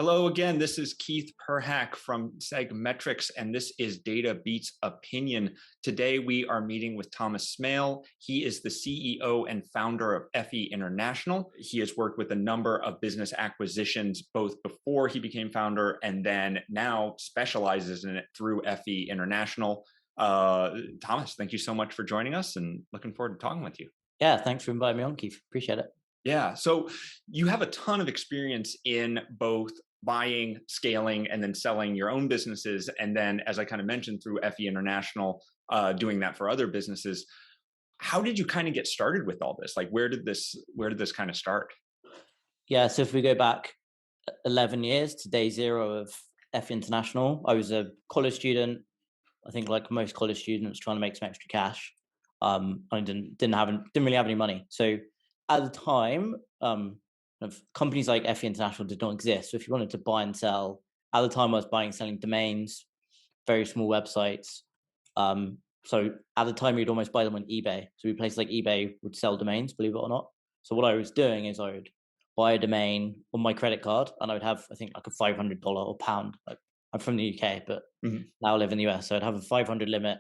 Hello again. This is Keith Perhack from SegMetrics, and this is Data Beats Opinion. Today, we are meeting with Thomas Smale. He is the CEO and founder of FE International. He has worked with a number of business acquisitions, both before he became founder and then now specializes in it through FE International. Thomas, thank you so much for joining us and looking forward to talking with you. Yeah, thanks for inviting me on, Keith. Appreciate it. Yeah, so you have a ton of experience in both buying, scaling, and then selling your own businesses. And then, as I kind of mentioned, through FE International, doing that for other businesses. How did you kind of get started with all this? Like, where did this kind of start? Yeah, so if we go back 11 years to day zero of F International, I was a college student. I think like most college students trying to make some extra cash. I didn't really have any money. So at the time, companies like FE International did not exist. So if you wanted to buy and sell, at the time I was buying and selling domains, very small websites. So at the time you'd almost buy them on eBay. So places like eBay would sell domains, believe it or not. So what I was doing is I would buy a domain on my credit card, and I would have, I think, like a $500 or pound. Like, I'm from the UK, but now I live in the US. So I'd have a 500 limit,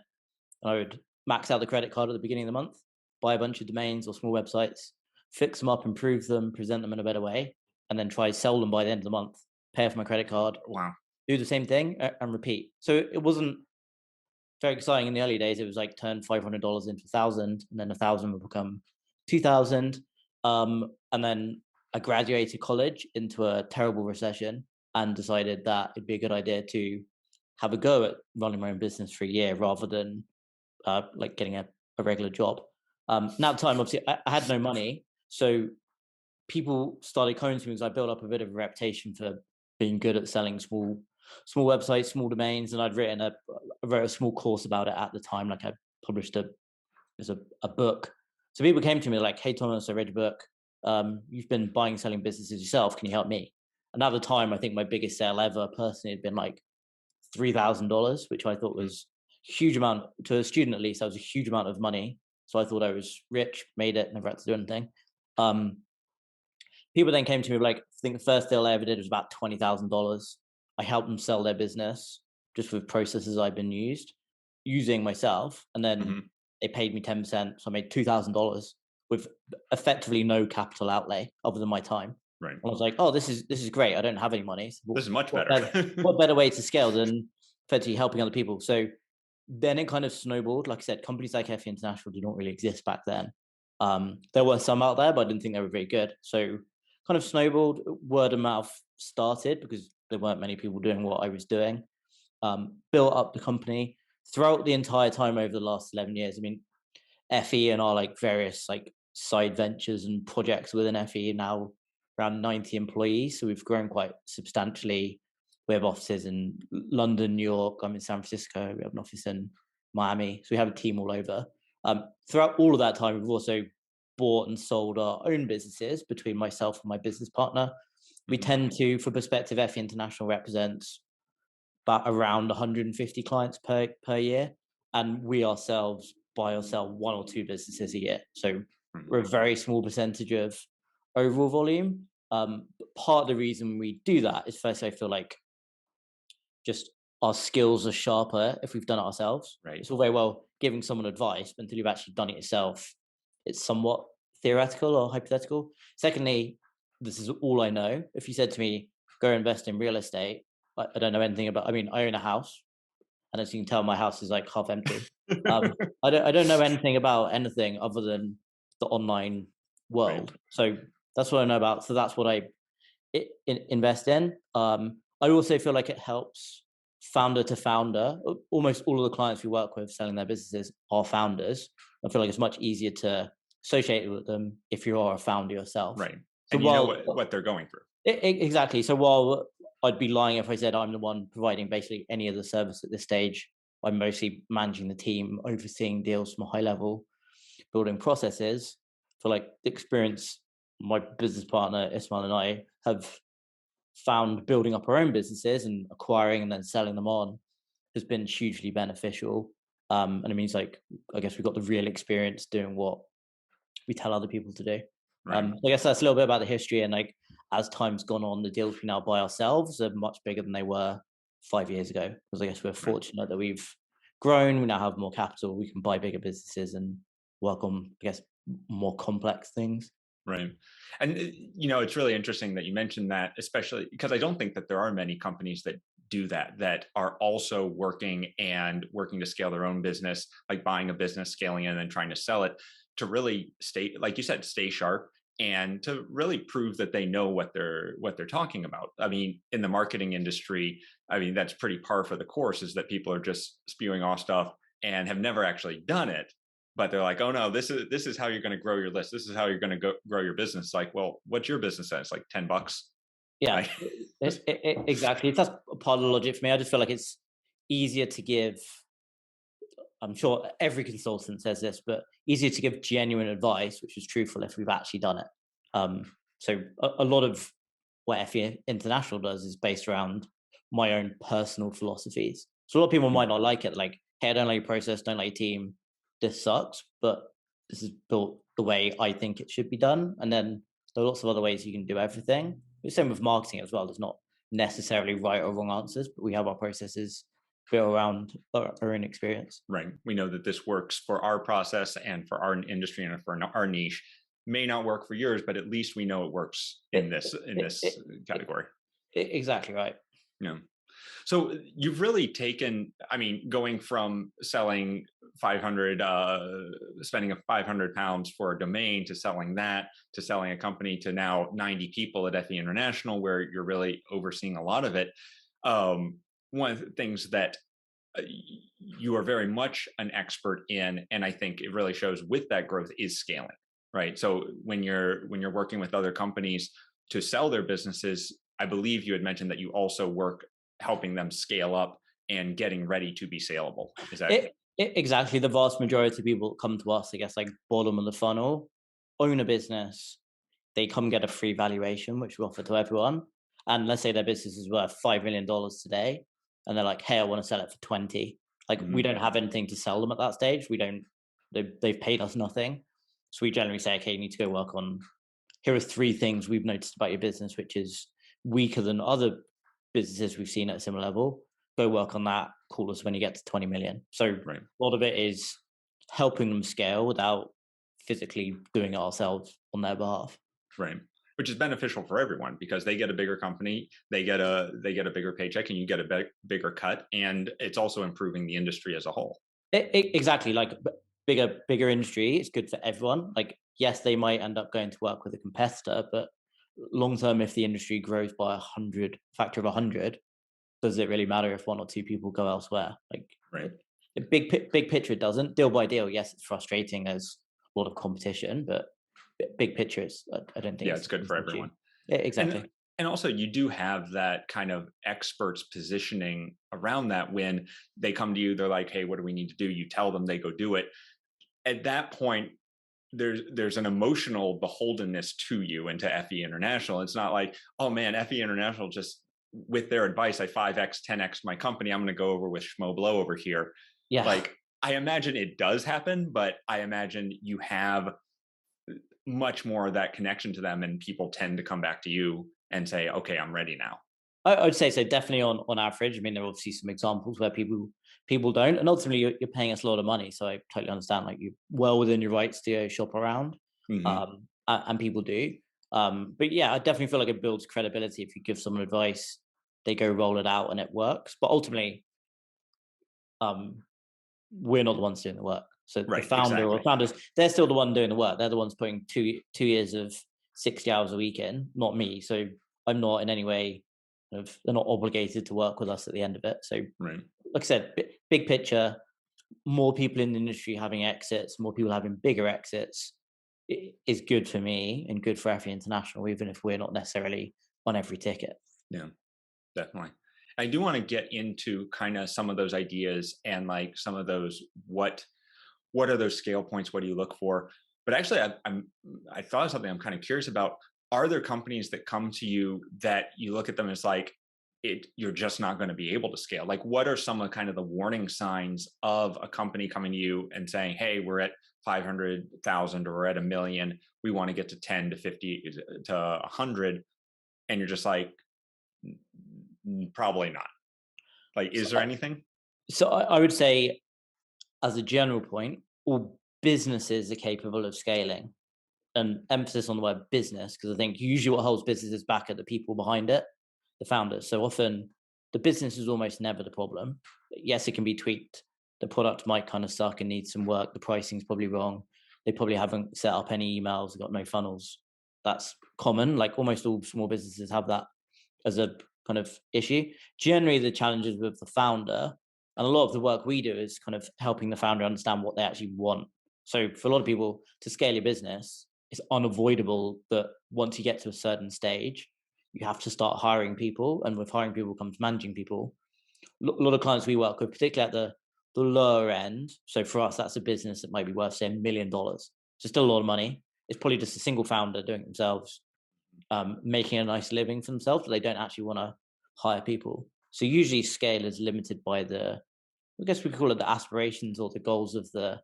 and I would max out the credit card at the beginning of the month, buy a bunch of domains or small websites, fix them up, improve them, present them in a better way, and then try to sell them by the end of the month, pay off my credit card, Wow. do the same thing and repeat. So it wasn't very exciting in the early days. It was like turn $500 into 1,000, and then 1,000 would become 2,000. And then I graduated college into a terrible recession and decided that it'd be a good idea to have a go at running my own business for a year rather than like getting a regular job. Now, at the time, obviously, I had no money, so people started coming to me because I built up a bit of a reputation for being good at selling small websites, small domains, and I wrote a small course about it at the time. Like I published a book. So people came to me like, "Hey Thomas, I read your book. You've been buying and selling businesses yourself. Can you help me?" And at the time, I think my biggest sale ever personally had been like $3,000, which I thought was a huge amount to a student, at least. That was a huge amount of money. So I thought I was rich, made it, never had to do anything. People then came to me like, I think the first deal I ever did was about $20,000. I helped them sell their business just with processes I've been using myself, and then they paid me 10%, so I made $2,000 with effectively no capital outlay other than my time. Right. And I was like, "Oh, this is great. I don't have any money. So This is much what better. what better way to scale than effectively helping other people?" So then it kind of snowballed. Like I said, companies like FE International did not really exist back then. There were some out there, but I didn't think they were very good. So kind of snowballed. Word of mouth started because there weren't many people doing what I was doing. Built up the company throughout the entire time over the last 11 years. I mean, FE and our like various like side ventures and projects within FE are now around 90 employees. So we've grown quite substantially. We have offices in London, New York. I'm in San Francisco. We have an office in Miami. So we have a team all over. Throughout all of that time, we've also bought and sold our own businesses between myself and my business partner. We tend to, for perspective, FE International represents about around 150 clients per year, and we ourselves buy or sell one or two businesses a year. So we're a very small percentage of overall volume. Part of the reason we do that is, first, I feel like just our skills are sharper if we've done it ourselves. Right. It's all very well giving someone advice, but until you've actually done it yourself, it's somewhat theoretical or hypothetical. Secondly, this is all I know. If you said to me, go invest in real estate, I don't know anything about. I mean, I own a house, and as you can tell, my house is like half empty. I don't know anything about anything other than the online world. Right. So that's what I know about. So that's what I invest in. I also feel like it helps founder to founder. Almost all of the clients we work with selling their businesses are founders. I feel like it's much easier to associate with them if you are a founder yourself. Right. So And you know what they're going through. Exactly. So while I'd be lying if I said I'm the one providing basically any of the service at this stage, I'm mostly managing the team, overseeing deals from a high level, building processes. For like the experience my business partner Ismail and I have found building up our own businesses and acquiring and then selling them on has been hugely beneficial. And it means like, I guess we've got the real experience doing what we tell other people to do. Right. I guess that's a little bit about the history. And like, as time's gone on, the deals we now buy ourselves are much bigger than they were 5 years ago. Because I guess we're Right. fortunate that we've grown, we now have more capital, we can buy bigger businesses and work on, I guess, more complex things. Right. And, it's really interesting that you mentioned that, especially because I don't think that there are many companies that do that, that are also working to scale their own business, like buying a business, scaling it, and then trying to sell it to really stay, like you said, stay sharp and to really prove that they know what they're talking about. I mean, in the marketing industry, I mean, that's pretty par for the course, is that people are just spewing off stuff and have never actually done it, but they're like, oh no, this is how you're going to grow your list. This is how you're going to grow your business. Like, well, what's your business at? It's like $10. Yeah, Like, exactly. That's part of the logic for me. I just feel like it's easier to give, I'm sure every consultant says this, but easier to give genuine advice, which is truthful if we've actually done it. So a lot of what FE International does is based around my own personal philosophies. So a lot of people might not like it. Like, hey, I don't like your process, don't like your team. This sucks, but this is built the way I think it should be done. And then there are lots of other ways you can do everything. The same with marketing as well. There's not necessarily right or wrong answers, but we have our processes built around our own experience. right. We know that this works for our process and for our industry and for our niche. May not work for yours, but at least we know it works in this category. Exactly right. Yeah. So you've really taken, I mean, going from selling 500, spending £500 for a domain to selling that, to selling a company to now 90 people at FE International, where you're really overseeing a lot of it. One of the things that you are very much an expert in, and I think it really shows with that growth, is scaling, right? So when you're working with other companies to sell their businesses, I believe you had mentioned that you also work helping them scale up and getting ready to be saleable. Is that Exactly? The vast majority of people that come to us, I guess, like bottom of the funnel, own a business, they come get a free valuation, which we offer to everyone. And let's say their business is worth $5 million today, and they're like, hey, I want to sell it for 20. Like, we don't have anything to sell them at that stage. They've paid us nothing. So we generally say, okay, you need to go work on, here are 3 things we've noticed about your business, which is weaker than other businesses we've seen at a similar level. Go work on that. Call us when you get to 20 million. So right? a lot of it is helping them scale without physically doing it ourselves on their behalf. Right. Which is beneficial for everyone because they get a bigger company, they get a bigger paycheck, and you get a bigger cut, and it's also improving the industry as a whole. Exactly. Like, bigger industry, it's good for everyone. Like, yes, they might end up going to work with a competitor, but long term, if the industry grows by 100, factor of 100, does it really matter if 1 or 2 people go elsewhere? Like, right. The big picture, it doesn't. Deal by deal, yes, it's frustrating. There's a lot of competition, but big picture is, I don't think. Yeah, it's good for everyone. Yeah, exactly. And also, you do have that kind of experts positioning around that. When they come to you, they're like, hey, what do we need to do? You tell them, they go do it. At that point, there's an emotional beholdenness to you and to FE International. It's not like, oh man, FE International just, with their advice, I 5x, 10x my company. I'm going to go over with Schmo Blow over here. Yeah. Like, I imagine it does happen, but I imagine you have much more of that connection to them, and people tend to come back to you and say, okay, I'm ready now. I would say so, definitely on average. I mean, there are obviously some examples where people don't, and ultimately you're paying us a lot of money, so I totally understand. Like, you're well within your rights to shop around, and people do. But yeah, I definitely feel like it builds credibility if you give someone advice, they go roll it out, and it works. But ultimately, we're not the ones doing the work. So right, the founder or founders, they're still the one doing the work. They're the ones putting two years of 60 hours a week in, not me. So I'm not in any way, they're not obligated to work with us at the end of it. So right. Like I said, big picture, more people in the industry having exits, more people having bigger exits is good for me and good for FE International, even if we're not necessarily on every ticket. Yeah, definitely. I do want to get into kind of some of those ideas and like some of those, what are those scale points? What do you look for? But actually, I thought of something I'm kind of curious about. Are there companies that come to you that you look at them as like, you're just not going to be able to scale? Like, what are some of kind of the warning signs of a company coming to you and saying, hey, we're at 500,000 or we're at 1 million. We want to get to 10 to 50 to 100. and you're just like, probably not. Like, is So, there anything? so I would say, as a general point, all businesses are capable of scaling, and emphasis on the word business, because I think usually what holds businesses back are the people behind it, the founders. So often the business is almost never the problem. Yes, it can be tweaked. The product might kind of suck and need some work. The pricing's probably wrong. They probably haven't set up any emails, got no funnels. That's common. Like almost all small businesses have that as a kind of issue. Generally, the challenges with the founder, and a lot of the work we do is kind of helping the founder understand what they actually want. So for a lot of people, to scale your business, it's unavoidable that once you get to a certain stage, you have to start hiring people, and with hiring people comes managing people. A lot of clients we work with, particularly at the lower end. So for us, that's a business that might be worth say $1 million. So still a lot of money. It's probably just a single founder doing it themselves, making a nice living for themselves, but they don't actually want to hire people. So usually scale is limited by I guess we could call it the aspirations or the goals of the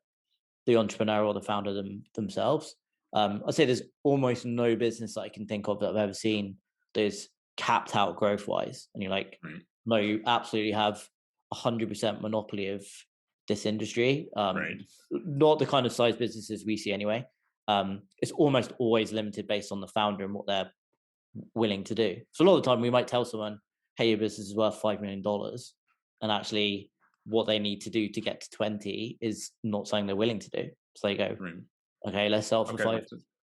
entrepreneur or the founder themselves. I'd say there's almost no business that I can think of that I've ever seen that is capped out growth wise. And you're like, Right. no, you absolutely have 100% monopoly of this industry. Right. Not the kind of size businesses we see anyway. It's almost always limited based on the founder and what they're willing to do. So a lot of the time we might tell someone, hey, your business is worth $5 million. And actually what they need to do to get to 20 is not something they're willing to do. So they go, Right. okay, let's sell for Okay.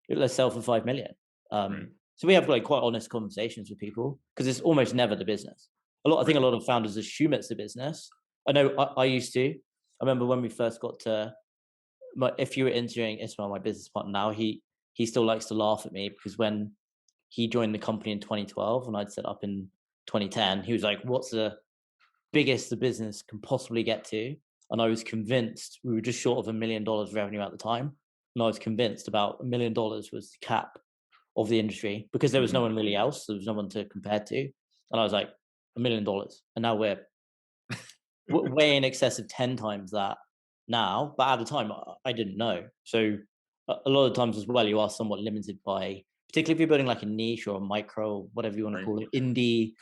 let's sell for 5 million. Right. So we have like quite honest conversations with people because it's almost never the business. I think a lot of founders assume it's the business. I know I used to. I remember when we first got to if you were interviewing Ismail, my business partner now, he still likes to laugh at me because when he joined the company in 2012 and I'd set up in 2010, he was like, what's the biggest the business can possibly get to? And I was convinced we were just short of $1 million revenue at the time. And I was convinced about $1 million was the cap of the industry because there was no one really else. There was no one to compare to. And I was like, $1 million. And now we're way in excess of 10 times that now. But at the time, I didn't know. So a lot of times as well, you are somewhat limited by, particularly if you're building like a niche or a micro, whatever you want to call it, indie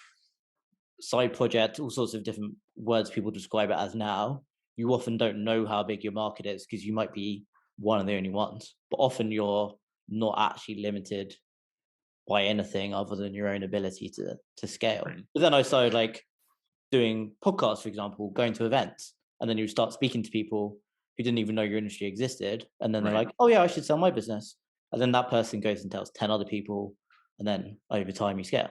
side project, all sorts of different words people describe it as now. You often don't know how big your market is because you might be one of the only ones. But often you're not actually limited by anything other than your own ability to scale. Right. But then I started like doing podcasts, for example, going to events, and then you start speaking to people who didn't even know your industry existed, and then they're like, "Oh yeah, I should sell my business," and then that person goes and tells 10 other people, and then over time you scale.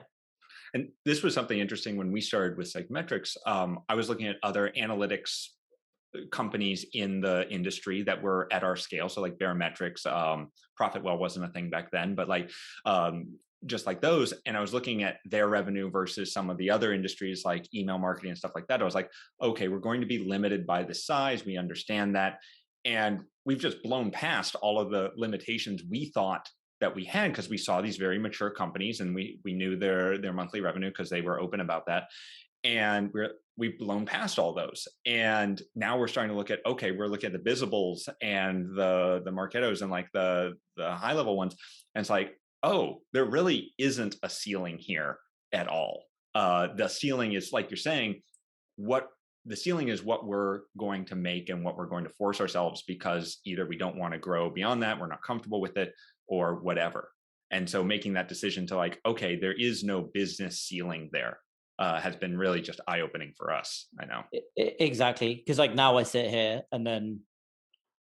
And this was something interesting when we started with SegMetrics. I was looking at other analytics companies in the industry that were at our scale. So like Barometrics, Profitwell wasn't a thing back then, but like just like those. And I was looking at their revenue versus some of the other industries like email marketing and stuff like that. I was like, okay, we're going to be limited by the size. We understand that. And we've just blown past all of the limitations we thought that we had because we saw these very mature companies and we knew their monthly revenue because they were open about that. And we've blown past all those. And now we're starting to look at, okay, we're looking at the Visibles and the Marketos and like the high level ones. And it's like, oh, there really isn't a ceiling here at all. The ceiling is, like you're saying, the ceiling is what we're going to make and what we're going to force ourselves because either we don't want to grow beyond that, we're not comfortable with it, or whatever. And so making that decision to like, okay, there is no business ceiling there has been really just eye-opening for us. I know. Exactly. Because like now I sit here and then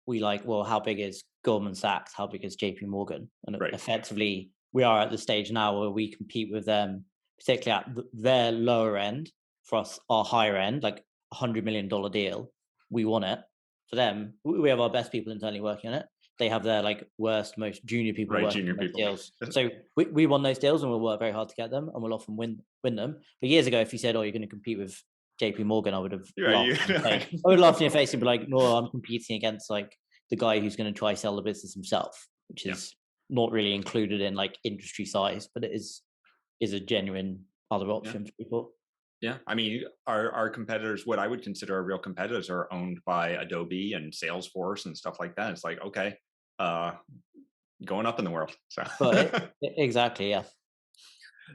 we like, well, how big is Goldman Sachs? How big is JP Morgan? And effectively, we are at the stage now where we compete with them, particularly at their lower end. For us, our higher end, like $100 million deal, we want it. For them, we have our best people internally working on it. They have their like worst, most junior people working on those deals. So we want those deals and we'll work very hard to get them and we'll often win them. But years ago, if you said, oh, you're going to compete with JP Morgan, I would have laughed. I would laugh in your face and be like, no, I'm competing against like the guy who's going to try sell the business himself, which is not really included in like industry size, but it is a genuine other option for people. Yeah, I mean, our competitors, what I would consider our real competitors, are owned by Adobe and Salesforce and stuff like that. It's like, okay, going up in the world. So but exactly, yeah.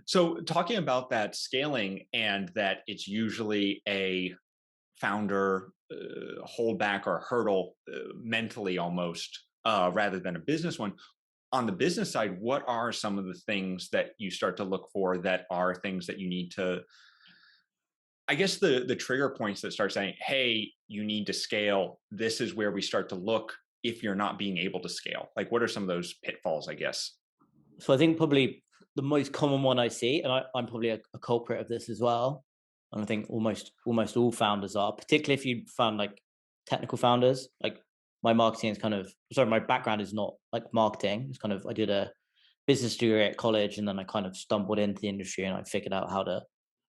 So talking about that scaling and that it's usually a founder holdback or hurdle mentally almost rather than a business one. On the business side, what are some of the things that you start to look for that are things that you need to, I guess the trigger points that start saying, hey, you need to scale. This is where we start to look if you're not being able to scale. Like what are some of those pitfalls, I guess? So I think probably the most common one I see, and I'm probably a culprit of this as well, and I think almost all founders are, particularly if you found like technical founders. Like my marketing is kind of, sorry, my background is not like marketing. It's kind of, I did a business degree at college, and then I kind of stumbled into the industry and I figured out how to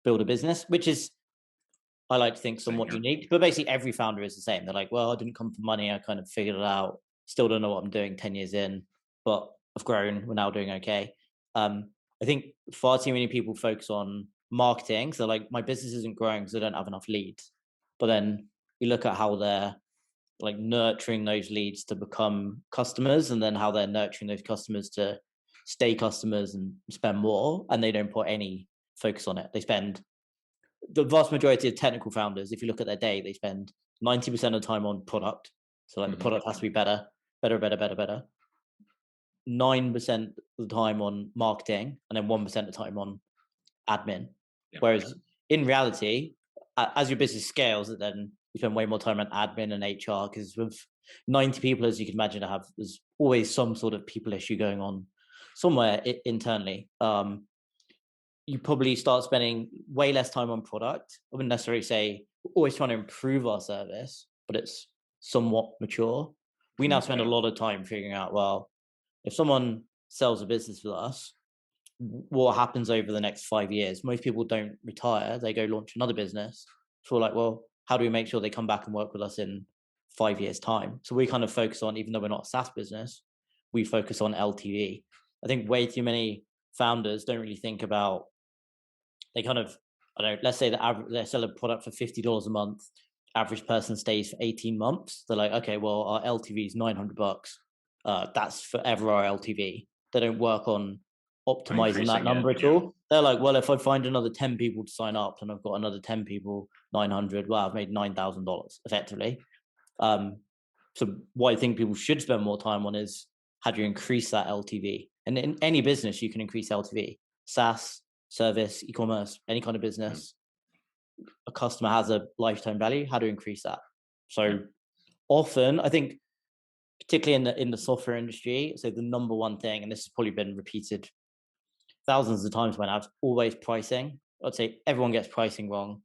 build a business, which is, I like to think, Same somewhat here. unique. But basically every founder is the same. They're like, well, I didn't come for money. I kind of figured it out. Still don't know what I'm doing 10 years in, but I've grown. We're now doing okay. I think far too many people focus on marketing. So like my business isn't growing because I don't have enough leads. But then you look at how they're like nurturing those leads to become customers, and then how they're nurturing those customers to stay customers and spend more. And they don't put any focus on it. They spend, the vast majority of technical founders, if you look at their day, they spend 90% of the time on product. So like the Mhm. product has to be better, better, better, better, better. 9% of the time on marketing, and then 1% of the time on admin. Yeah. Whereas in reality, as your business scales, then you spend way more time on admin and HR, because with 90 people, as you can imagine, there's always some sort of people issue going on somewhere internally. You probably start spending way less time on product. I wouldn't necessarily say we're always trying to improve our service, but it's somewhat mature. We now spend a Okay. lot of time figuring out, well, if someone sells a business with us, what happens over the next 5 years? Most people don't retire, they go launch another business. So we're like, well, how do we make sure they come back and work with us in 5 years' time? So we kind of focus on, even though we're not a SaaS business, we focus on LTV. I think way too many founders don't really think about, they kind of, I don't know, let's say that they sell a product for $50 a month, average person stays for 18 months. They're like, okay, well, our LTV is $900. That's forever our LTV. They don't work on optimizing that Increasing it. number at Yeah. all. They're like, well, if I find another 10 people to sign up and I've got another 10 people, 900, well, I've made $9,000 effectively. So what I think people should spend more time on is how do you increase that LTV? And in any business, you can increase LTV. SaaS, service, e-commerce, any kind of Yeah. business, a customer has a lifetime value. How to increase that? Yeah. So often, I think, particularly in the software industry, so the number one thing, and this has probably been repeated thousands of times by now, it's always pricing. I'd say everyone gets pricing wrong,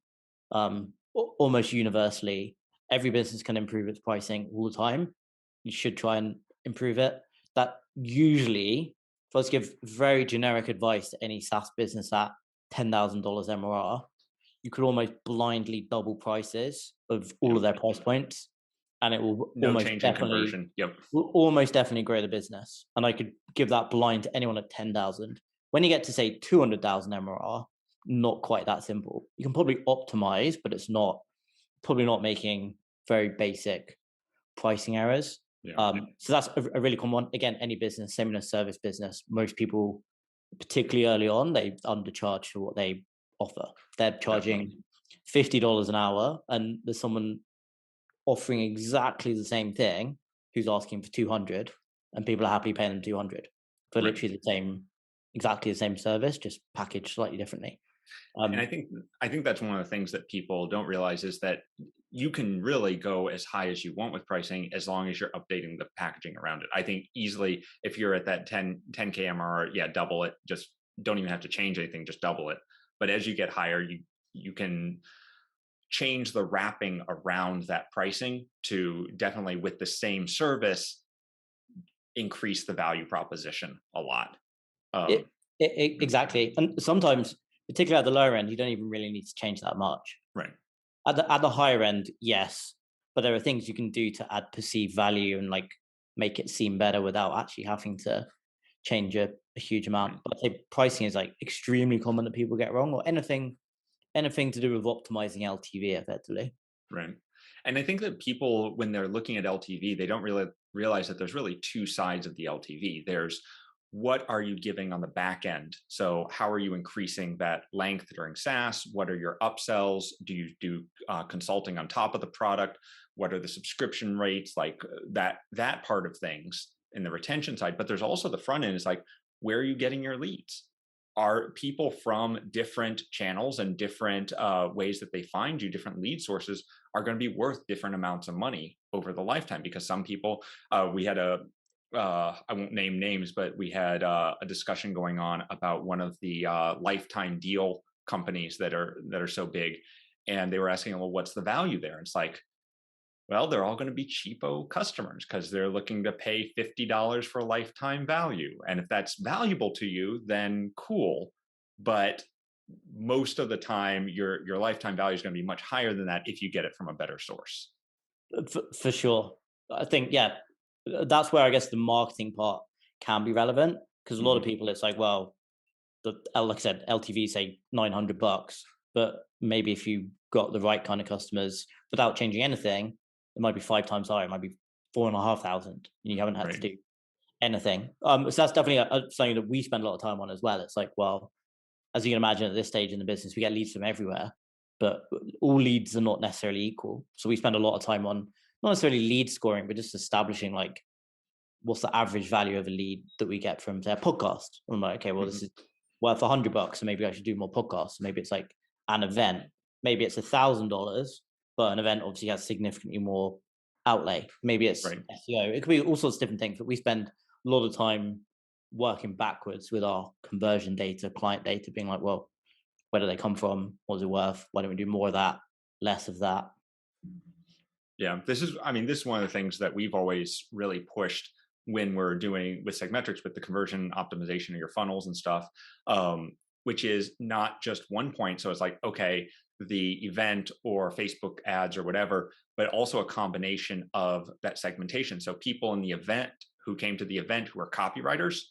almost universally. Every business can improve its pricing all the time. You should try and improve it. That usually, if I was to give very generic advice to any SaaS business at $10,000 MRR, you could almost blindly double prices of all Yeah. of their price points, and it will No change in conversion. Yep. almost definitely grow the business. And I could give that blind to anyone at 10,000. When you get to say 200,000 MRR, not quite that simple. You can probably optimize, but it's not, probably not making very basic pricing errors. Yeah. So that's a really common one. Again, any business, same in a service business, most people, particularly early on, they undercharge for what they offer. They're charging Definitely. $50 an hour, and there's someone offering exactly the same thing who's asking for 200, and people are happy paying them 200 for Right. literally the same, exactly the same service, just packaged slightly differently. And I think that's one of the things that people don't realize is that you can really go as high as you want with pricing as long as you're updating the packaging around it. I think easily if you're at that 10K MRR, yeah, double it. Just don't even have to change anything, just double it. But as you get higher, you can change the wrapping around that pricing to definitely with the same service increase the value proposition a lot. It, Um, exactly. And sometimes, particularly at the lower end, you don't even really need to change that much. right. At the higher end, yes, but there are things you can do to add perceived value and like make it seem better without actually having to change a huge amount. Right. But I'd say pricing is like extremely common that people get wrong, or anything to do with optimizing LTV effectively. Right. And I think that people, when they're looking at LTV, they don't really realize that there's really two sides of the LTV. There's what are you giving on the back end? So how are you increasing that length during SaaS? What are your upsells? Do you do consulting on top of the product? What are the subscription rates? Like that part of things in the retention side. But there's also the front end is like, where are you getting your leads? Are people from different channels and different ways that they find you, different lead sources are going to be worth different amounts of money over the lifetime? Because some people, we had I won't name names, but we had a discussion going on about one of the lifetime deal companies that are so big, and they were asking, well, what's the value there? It's like, well, they're all going to be cheapo customers because they're looking to pay $50 for lifetime value, and if that's valuable to you, then cool. But most of the time, your lifetime value is going to be much higher than that if you get it from a better source. For sure. I think, yeah, that's where I guess the marketing part can be relevant, because a lot of Mhm. people, it's like, well, like I said, LTV say $900, but maybe if you got the right kind of customers without changing anything, it might be 5 times higher. It might be 4,500. And you haven't had to Right. do anything. So that's definitely something that we spend a lot of time on as well. It's like, well, as you can imagine, at this stage in the business, we get leads from everywhere, but all leads are not necessarily equal. So we spend a lot of time on not necessarily lead scoring, but just establishing like what's the average value of a lead that we get from their podcast. I'm like, okay, well, this Mhm. is worth $100, so maybe I should do more podcasts. Maybe it's like an event. Maybe it's $1,000, but an event obviously has significantly more outlay. Maybe it's Right. SEO. It could be all sorts of different things, but we spend a lot of time working backwards with our conversion data, client data, being like, well, where do they come from? What's it worth? Why don't we do more of that, less of that? Yeah, this is one of the things that we've always really pushed when we're doing with SegMetrics with the conversion optimization of your funnels and stuff, which is not just one point. So it's like, okay, the event or Facebook ads or whatever, but also a combination of that segmentation. So people in the event who came to the event who are copywriters,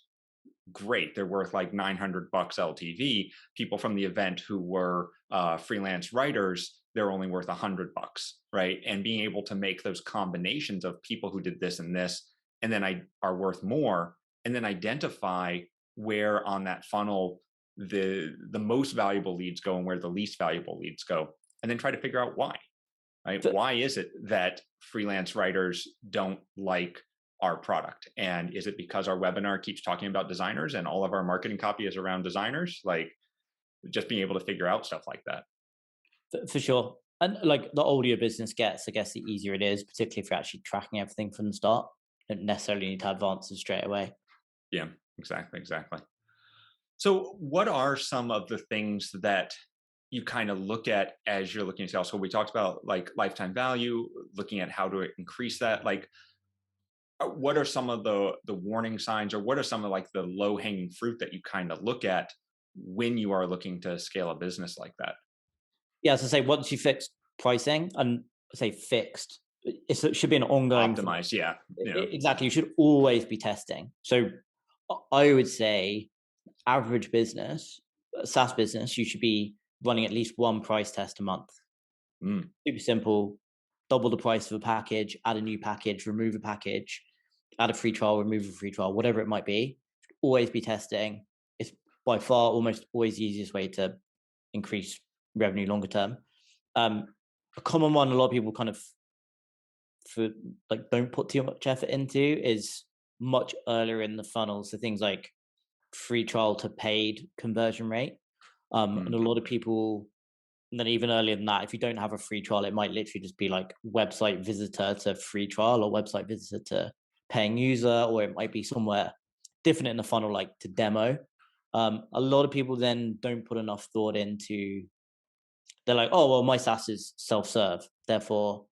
great, they're worth like $900 LTV. People from the event who were freelance writers, they're only worth $100, right? And being able to make those combinations of people who did this and this, and then I are worth more, and then identify where on that funnel the most valuable leads go and where the least valuable leads go, and then try to figure out why. Right? But Why is it that freelance writers don't like our product? And is it because our webinar keeps talking about designers and all of our marketing copy is around designers? Like, just being able to figure out stuff like that. for sure. And like the older your business gets, I guess the easier it is, particularly if you're actually tracking everything from the start. You don't necessarily need to have answers straight away. Yeah, exactly, exactly. So, what are some of the things that you kind of look at as you're looking at sales? So, we talked about like lifetime value, looking at how to increase that. Like, what are some of the warning signs, or what are some of like the low hanging fruit that you kind of look at when you are looking to scale a business like that? Yeah, as I say, once you fix pricing, and say fixed, it should be an ongoing thing. Optimize, yeah, Exactly. You should always be testing. So I would say average business, SaaS business, you should be running at least one price test a month. mm, Super simple. Double the price of a package, add a new package, remove a package, add a free trial, remove a free trial, whatever it might be. Always be testing. It's by far almost always the easiest way to increase revenue longer term. A common one a lot of people kind of for like don't put too much effort into is much earlier in the funnel. So things like free trial to paid conversion rate. And a mm, lot of people, and then even earlier than that, if you don't have a free trial, it might literally just be like website visitor to free trial or website visitor to paying user, or it might be somewhere different in the funnel, like to demo. A lot of people then don't put enough thought into, they're like, oh, well, my SaaS is self-serve. Therefore,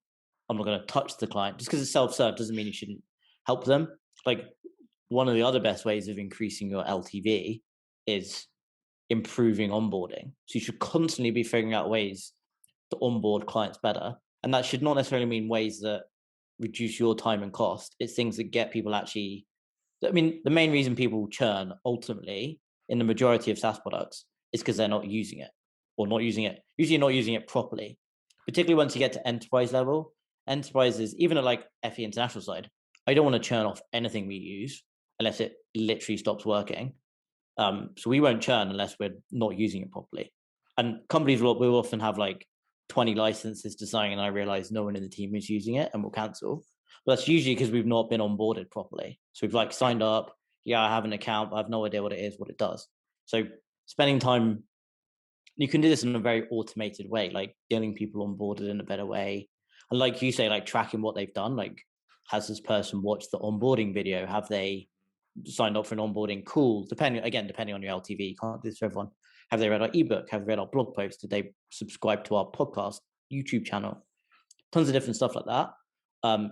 I'm not going to touch the client. Just because it's self-serve doesn't mean you shouldn't help them. Like one of the other best ways of increasing your LTV is improving onboarding. So you should constantly be figuring out ways to onboard clients better. And that should not necessarily mean ways that reduce your time and cost. It's things that get people actually, I mean, the main reason people churn ultimately in the majority of SaaS products is because they're not using it, or not using it, usually not using it properly. Particularly once you get to enterprise level, enterprises, even at like FE international side, I don't want to churn off anything we use. unless it literally stops working. So we won't churn unless we're not using it properly. And companies will often have like 20 licenses to sign, and I realize no one in the team is using it and we'll cancel. But that's usually because we've not been onboarded properly. So we've like signed up, yeah, I have an account, but I have no idea what it is, what it does. So spending time, you can do this in a very automated way, like getting people onboarded in a better way. And like you say, like tracking what they've done, like has this person watched the onboarding video? Have they signed up for an onboarding call? Depending on your LTV, you can't do this for everyone. Have they read our ebook? Have they read our blog post? Did they subscribe to our podcast, YouTube channel? Tons of different stuff like that.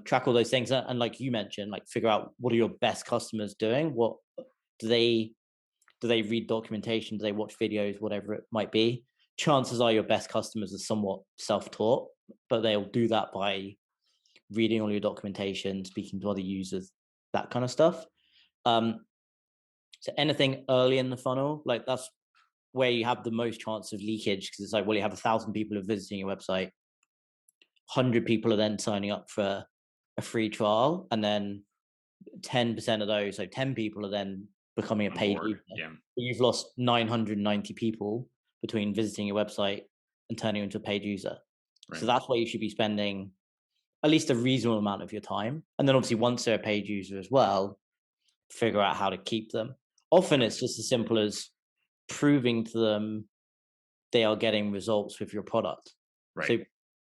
Track all those things, and like you mentioned, like figure out what are your best customers doing. What do they read documentation? Do they watch videos? Whatever it might be. Chances are your best customers are somewhat self-taught, but they'll do that by reading all your documentation, speaking to other users, that kind of stuff. So anything early in the funnel, like that's where you have the most chance of leakage, because it's like, well, you have 1,000 people who are visiting your website, 100 people are then signing up for a free trial, and then 10% of those, so 10 people are then becoming a paid user. Yeah. You've lost 990 people between visiting your website and turning into a paid user. Right. So that's why you should be spending at least a reasonable amount of your time. And then obviously once they're a paid user as well, figure out how to keep them. Often it's just as simple as proving to them they are getting results with your product. Right. So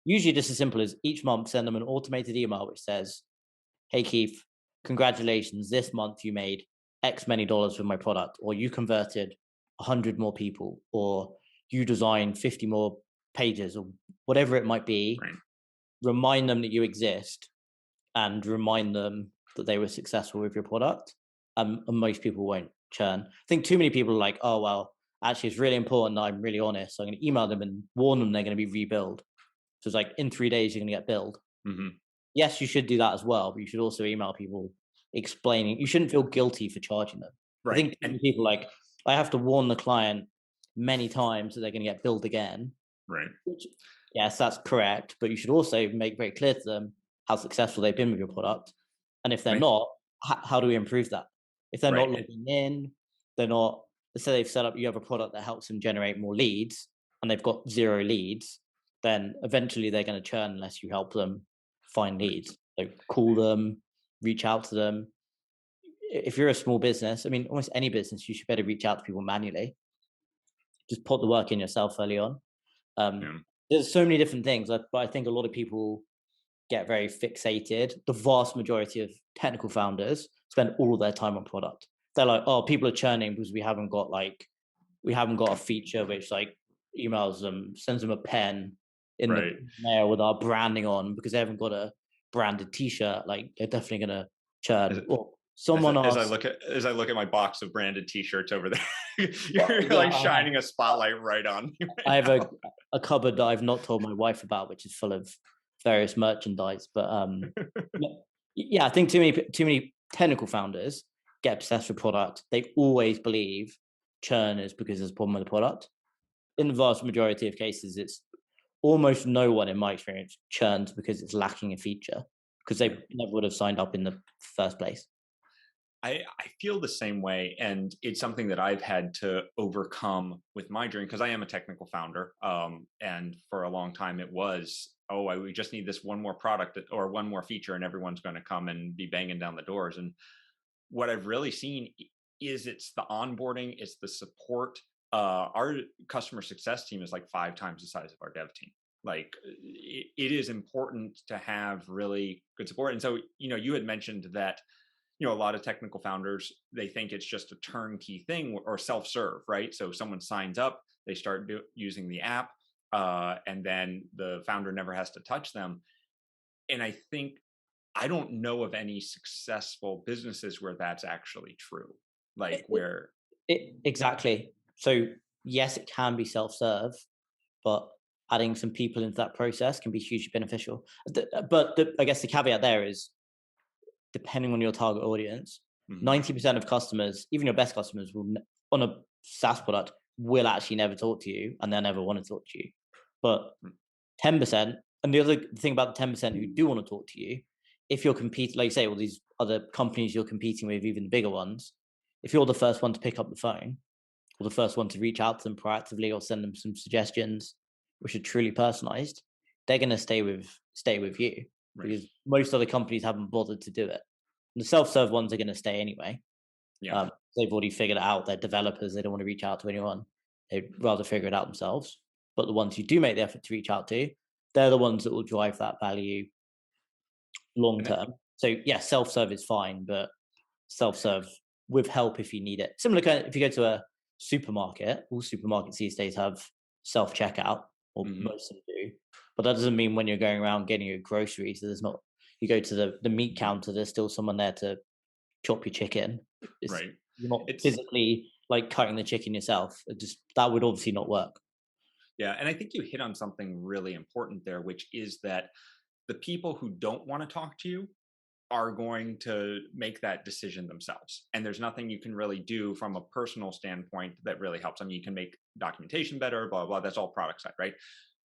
usually just as simple as each month send them an automated email which says, hey Keith, congratulations, this month you made X many dollars with my product, or you converted 100 more people, or you designed 50 more pages, or whatever it might be. Right. Remind them that you exist and remind them that they were successful with your product. And most people won't churn. I think too many people are like, oh, well, actually it's really important that I'm really honest. So I'm going to email them and warn them they're going to be rebilled. So it's like in 3 days, you're going to get billed. Mm-hmm. Yes, you should do that as well, but you should also email people explaining. You shouldn't feel guilty for charging them. Right. I think people like, I have to warn the client many times that they're going to get billed again. Right. Which, yes, that's correct. But you should also make very clear to them how successful they've been with your product. And if they're not, how do we improve that? If they're not logging in, they're not, let's say they've set up, you have a product that helps them generate more leads and they've got 0 leads, then eventually they're going to churn unless you help them find leads. So call them, reach out to them. If you're a small business, I mean, almost any business, you should better reach out to people manually. Just put the work in yourself early on. There's so many different things, but I think a lot of people get very fixated. The vast majority of technical founders spend all of their time on product. They're like, oh, people are churning because we haven't got a feature which like emails them, sends them a pen in the mail with our branding on, because they haven't got a branded t-shirt. Like they're definitely gonna churn. Someone as I look at my box of branded t-shirts over there, you're like shining a spotlight right on me. I have a cupboard that I've not told my wife about, which is full of various merchandise. But yeah, I think too many technical founders get obsessed with product. They always believe churn is because there's a problem with the product. In the vast majority of cases, it's almost no one in my experience churns because it's lacking a feature, because they never would have signed up in the first place. I feel the same way, and it's something that I've had to overcome with my journey, because I am a technical founder, and for a long time it was, we just need this one more product or one more feature and everyone's going to come and be banging down the doors. And what I've really seen is it's the onboarding, it's the support. Our customer success team is like 5 times the size of our dev team. Like it is important to have really good support. And so, you had mentioned that, a lot of technical founders, they think it's just a turnkey thing or self-serve, right? So someone signs up, they start using the app, and then the founder never has to touch them. And I don't know of any successful businesses where that's actually true. Like exactly. So yes, it can be self-serve, but adding some people into that process can be hugely beneficial. But I guess the caveat there is, depending on your target audience, 90% of customers, even your best customers, will on a SaaS product will actually never talk to you, and they'll never want to talk to you. But 10%, and the other thing about the 10% who do want to talk to you if you're competing, like you say, all these other companies you're competing with, even the bigger ones, if you're the first one to pick up the phone or the first one to reach out to them proactively or send them some suggestions, which are truly personalized, they're going to stay with you Right. because most other companies haven't bothered to do it. And the self-serve ones are going to stay anyway. Yeah. They've already figured it out. They're developers. They don't want to reach out to anyone. They'd rather figure it out themselves. But the ones you do make the effort to reach out to, they're the ones that will drive that value long And term. So yeah, self-serve is fine, but self-serve with help if you need it. Similar kind of, if you go to a supermarket, all supermarkets these days have self-checkout, or most of them do. But that doesn't mean when you're going around getting your groceries, there's not, you go to the meat counter, there's still someone there to chop your chicken. right. You're not It's physically like cutting the chicken yourself. That would obviously not work. Yeah, and I think you hit on something really important there, which is that the people who don't want to talk to you are going to make that decision themselves. And there's nothing you can really do from a personal standpoint that really helps. I mean, you can make documentation better, blah, blah, blah. That's all product side, right?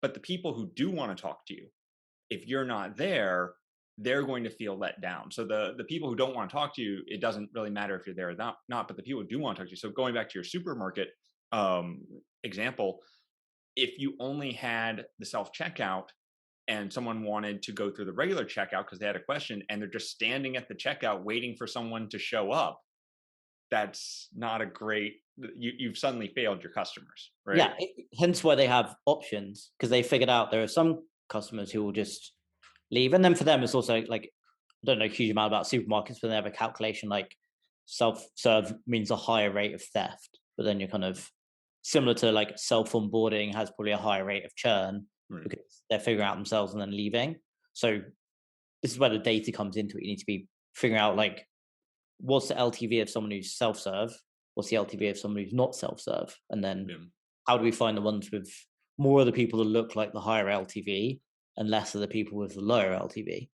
But the people who do want to talk to you, if you're not there, they're going to feel let down. So the people who don't want to talk to you, it doesn't really matter if you're there or not, but the people who do want to talk to you. So going back to your supermarket example, if you only had the self checkout and someone wanted to go through the regular checkout because they had a question and they're just standing at the checkout waiting for someone to show up, that's not a great, you've suddenly failed your customers, right? Yeah, hence why they have options, because they figured out there are some customers who will just leave. And then for them, it's also like, I don't know a huge amount about supermarkets, but they have a calculation like self-serve means a higher rate of theft. But then you're kind of similar to like self-onboarding has probably a higher rate of churn Right. because they're figuring out themselves and then leaving. So this is where the data comes into it. You need to be figuring out like what's the LTV of someone who's self-serve, what's the LTV of someone who's not self-serve, and then Yeah. how do we find the ones with more of the people that look like the higher LTV and less of the people with the lower LTV?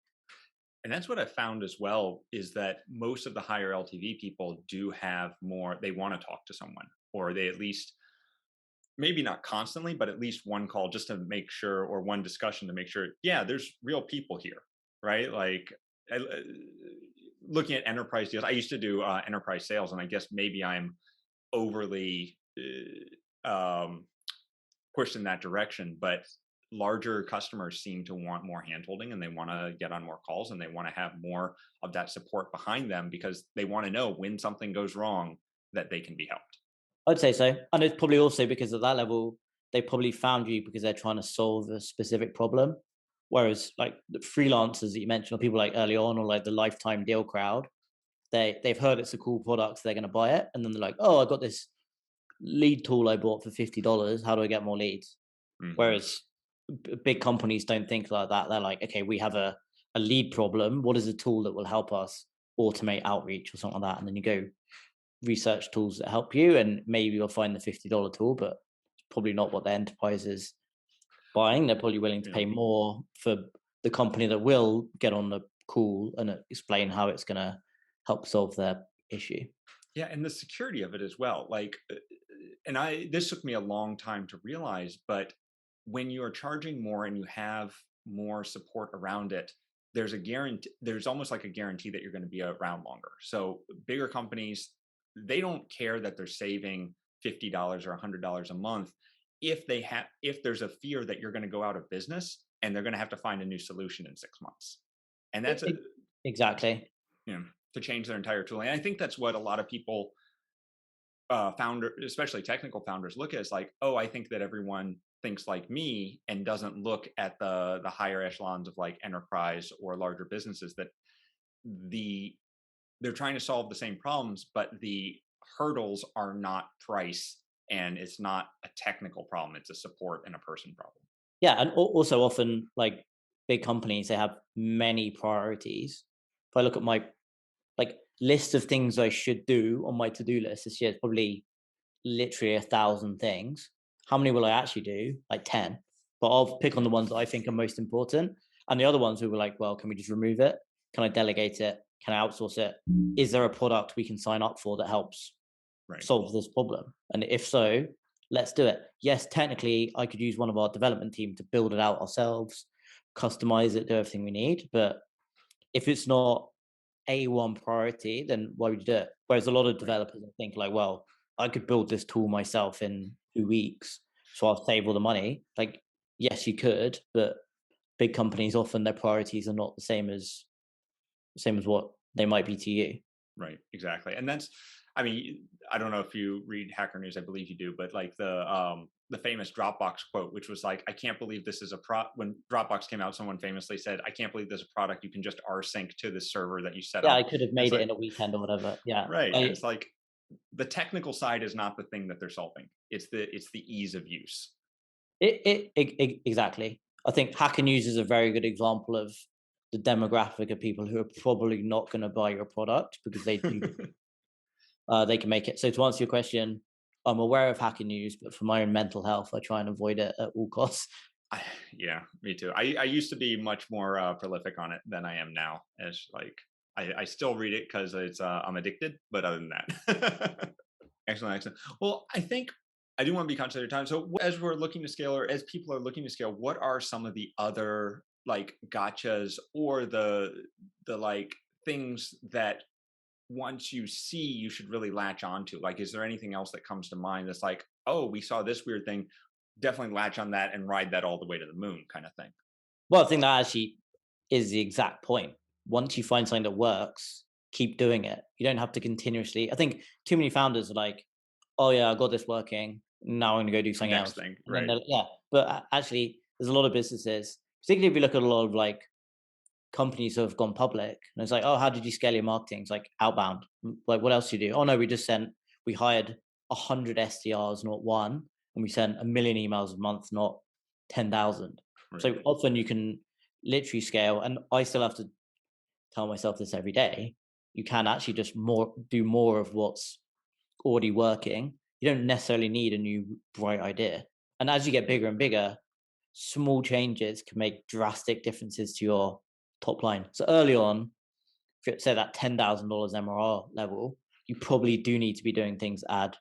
And that's what I found as well, is that most of the higher LTV people do have more, they want to talk to someone, or they at least, maybe not constantly, but at least one call just to make sure, or one discussion to make sure, yeah, there's real people here, right? Like looking at enterprise deals, I used to do enterprise sales, and I guess maybe I'm overly pushed in that direction, but larger customers seem to want more handholding and they want to get on more calls and they want to have more of that support behind them because they want to know when something goes wrong that they can be helped. I'd say so. And it's probably also because at that level, they probably found you because they're trying to solve a specific problem. Whereas like the freelancers that you mentioned, or people like early on, or like the lifetime deal crowd, they've heard it's a cool product, so they're going to buy it. And then they're like, oh, I got this lead tool I bought for $50. How do I get more leads? Whereas big companies don't think like that. They're like, okay, we have a lead problem. What is a tool that will help us automate outreach or something like that? And then you go research tools that help you, and maybe you'll find the $50 tool, but it's probably not what the enterprise is buying. They're probably willing to Yeah. pay more for the company that will get on the call and explain how it's going to help solve their issue. Yeah, and the security of it as well. Like, and this took me a long time to realize, but when you are charging more and you have more support around it, there's a guarantee, there's almost like a guarantee that you're going to be around longer. So bigger companies, they don't care that they're saving $50 or $100 a month if there's a fear that you're going to go out of business and they're going to have to find a new solution in 6 months. And that's a, Exactly. you know, to change their entire tooling. And I think that's what a lot of people, founder, especially technical founders, look at is like, oh, I think that everyone thinks like me and doesn't look at the higher echelons of like enterprise or larger businesses, that they're trying to solve the same problems, but the hurdles are not price and it's not a technical problem. It's a support and a person problem. Yeah, and also often like big companies, they have many priorities. If I look at my like list of things I should do on my to-do list this year, it's probably literally 1,000 things. How many will I actually do? Like 10. But I'll pick on the ones that I think are most important. And the other ones who were like, well, can we just remove it? Can I delegate it? Can I outsource it? Is there a product we can sign up for that helps Right. solve this problem? And if so, let's do it. Yes, technically, I could use one of our development team to build it out ourselves, customize it, do everything we need. But if it's not A1 priority, then why would you do it? Whereas a lot of Right. developers think like, well, I could build this tool myself in 2 weeks, so I'll save all the money. Like, yes, you could, but big companies often their priorities are not the same as what they might be to you. Right, exactly. And that's, I mean, I don't know if you read Hacker News, I believe you do, but like the famous Dropbox quote, which was like, I can't believe this is a when Dropbox came out, someone famously said, I can't believe there's a product you can just rsync to the server that you set Yeah, I up. could have And it's made it like, in a weekend or whatever. Yeah, right. And I it's like the technical side is not the thing that they're solving. It's the ease of use. exactly. I think Hacker News is a very good example of the demographic of people who are probably not going to buy your product because they can make it. So to answer your question, I'm aware of Hacker News, but for my own mental health, I try and avoid it at all costs. Yeah, me too. I used to be much more prolific on it than I am now. As like I still read it because it's I'm addicted, but other than that, excellent, excellent. Well, I think I do want to be conscious of your time. So as we're looking to scale, or as people are looking to scale, what are some of the other like gotchas or the like things that once you see you should really latch onto? Like, is there anything else that comes to mind that's like, oh, we saw this weird thing, definitely latch on that and ride that all the way to the moon kind of thing? Well, I think that actually is the exact point. Once you find something that works, keep doing it. You don't have to continuously. I think too many founders are like, "Oh yeah, I got this working. Now I'm going to go do something Next else." thing, And then right? yeah, but actually, there's a lot of businesses, particularly if you look at a lot of like companies who have gone public, and it's like, "Oh, how did you scale your marketing?" It's like outbound. Like, what else do you do? Oh no, we hired 100 SDRs, not one, and we sent a million emails a month, not 10,000. Right. So often you can literally scale, and I still have to tell myself this every day. You can actually just do more of what's already working. You don't necessarily need a new bright idea. And as you get bigger and bigger, small changes can make drastic differences to your top line. So early on, if say that $10,000 MRR level, you probably do need to be doing things that add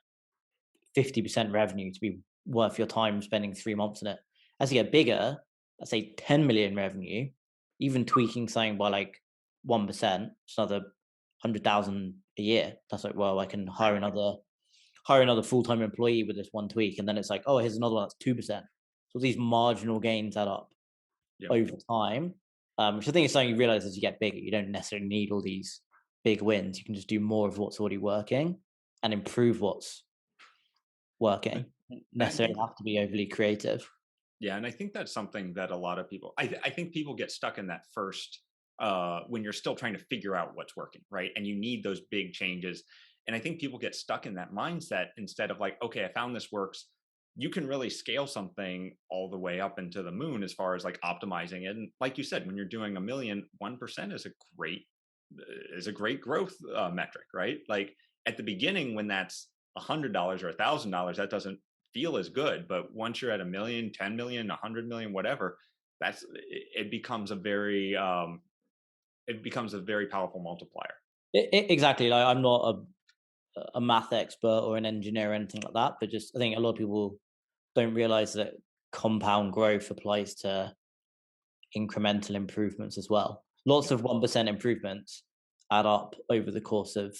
50% revenue to be worth your time spending 3 months in it. As you get bigger, let's say 10 million revenue, even tweaking something by like 1%, it's another 100,000 a year. That's like, well, I can Right. hire another full-time employee with this one tweak. And then it's like, oh, here's another one that's 2%. So these marginal gains add up Yep. over time. Which I think is something you realize as you get bigger. You don't necessarily need all these big wins. You can just do more of what's already working and improve what's And working. I Necessarily think, have to be overly creative. yeah, and I think that's something that a lot of people, I think people get stuck in that first, when you're still trying to figure out what's working, right? And you need those big changes. And I think people get stuck in that mindset instead of like, okay, I found this works. You can really scale something all the way up into the moon as far as like optimizing it. And like you said, when you're doing a million, 1% is a great growth metric, right? Like at the beginning, when that's $100 or $1,000, that doesn't feel as good. But once you're at a million, 10 million, 100 million, whatever, it becomes a very powerful multiplier. Exactly. Like I'm not a math expert or an engineer or anything like that, but just I think a lot of people don't realize that compound growth applies to incremental improvements as well. Lots Yep. of 1% improvements add up over the course of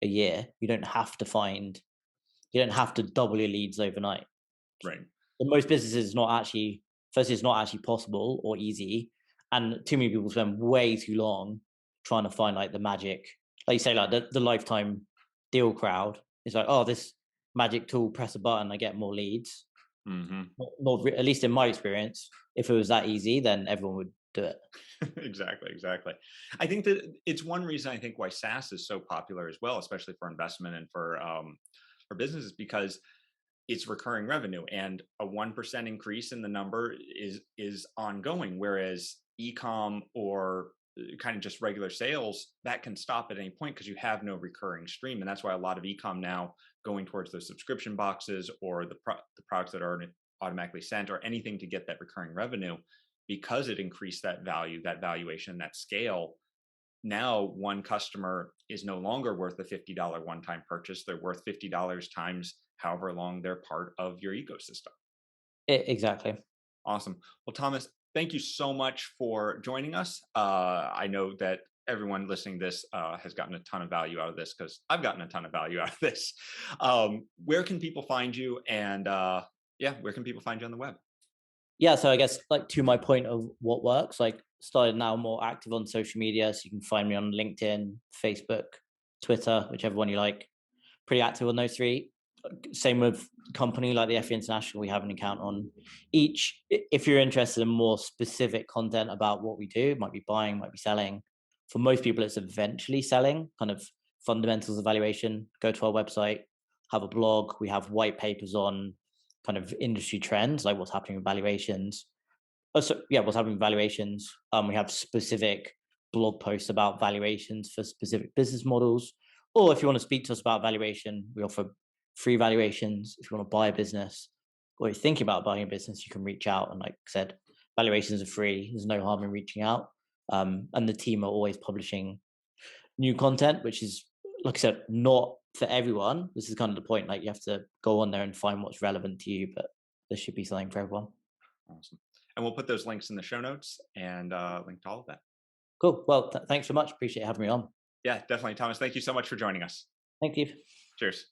a year. You don't have to double your leads overnight. Right. In most businesses, it's not actually possible or easy. And too many people spend way too long trying to find like the magic, like you say, like the lifetime deal crowd. It's like, oh, this magic tool, press a button, I get more leads. Hmm. At least in my experience, if it was that easy, then everyone would do it. Exactly. Exactly. I think that it's one reason I think why SaaS is so popular as well, especially for investment and for businesses, because it's recurring revenue, and a 1% increase in the number is ongoing, whereas ecom or kind of just regular sales, that can stop at any point because you have no recurring stream. And that's why a lot of ecom now going towards those subscription boxes or the products that are automatically sent or anything to get that recurring revenue, because it increased that value, that valuation, that scale. Now one customer is no longer worth a $50 one-time purchase. They're worth $50 times however long they're part of your ecosystem. Exactly. Awesome. Well, Thomas, thank you so much for joining us. I know that everyone listening to this has gotten a ton of value out of this, because I've gotten a ton of value out of this. Where can people find you? And yeah, where can people find you on the web? Yeah, so I guess like to my point of what works, like started now more active on social media. So you can find me on LinkedIn, Facebook, Twitter, whichever one you like. Pretty active on those three. Same with company like the FE International, we have an account on each. If you're interested in more specific content about what we do, it might be buying, might be selling. For most people, it's eventually selling, kind of fundamentals of valuation. Go to our website, have a blog. We have white papers on kind of industry trends, like what's happening with valuations. So yeah, what's happening with valuations. We have specific blog posts about valuations for specific business models. Or if you want to speak to us about valuation, we offer free valuations. If you want to buy a business or you're thinking about buying a business, you can reach out. And like I said, valuations are free. There's no harm in reaching out. And the team are always publishing new content, which is, like I said, not for everyone. This is kind of the point. Like you have to go on there and find what's relevant to you, but there should be something for everyone. Awesome. And we'll put those links in the show notes and link to all of that. Cool. Well, thanks so much. Appreciate having me on. Yeah, definitely, Thomas. Thank you so much for joining us. Thank you. Cheers.